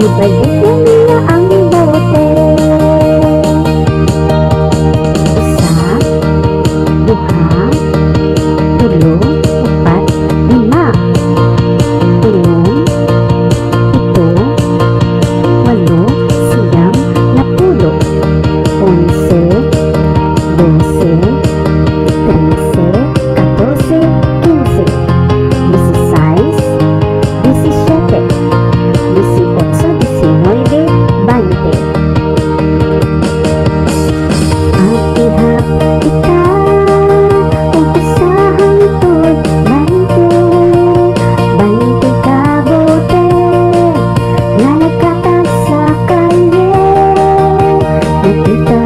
ibalik na niya ang bote. Isa, duha, tulo, upat, lima, tulong, ito, walo, siyam, napulo, 11, 12, 13, 14, 15, 16, 17, 18, 19, 20. At ihap kita, umpisahan ito'y 20, 20 kabote, lalagkatan sa kalye. Nakita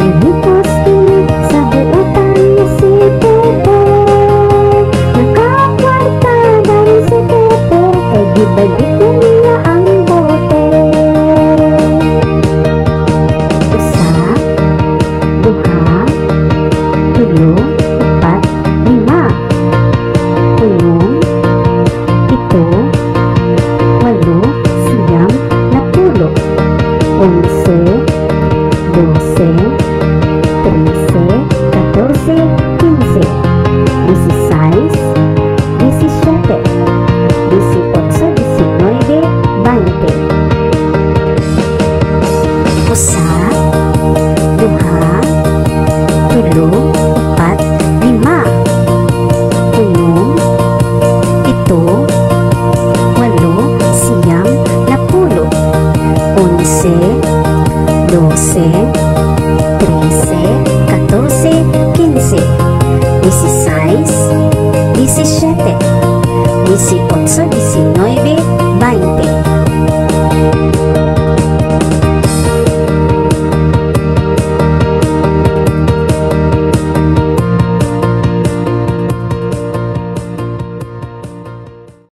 inipos sa buutan niya si Pepe, nakakwarta dahil si Pepe, kay gibalik niya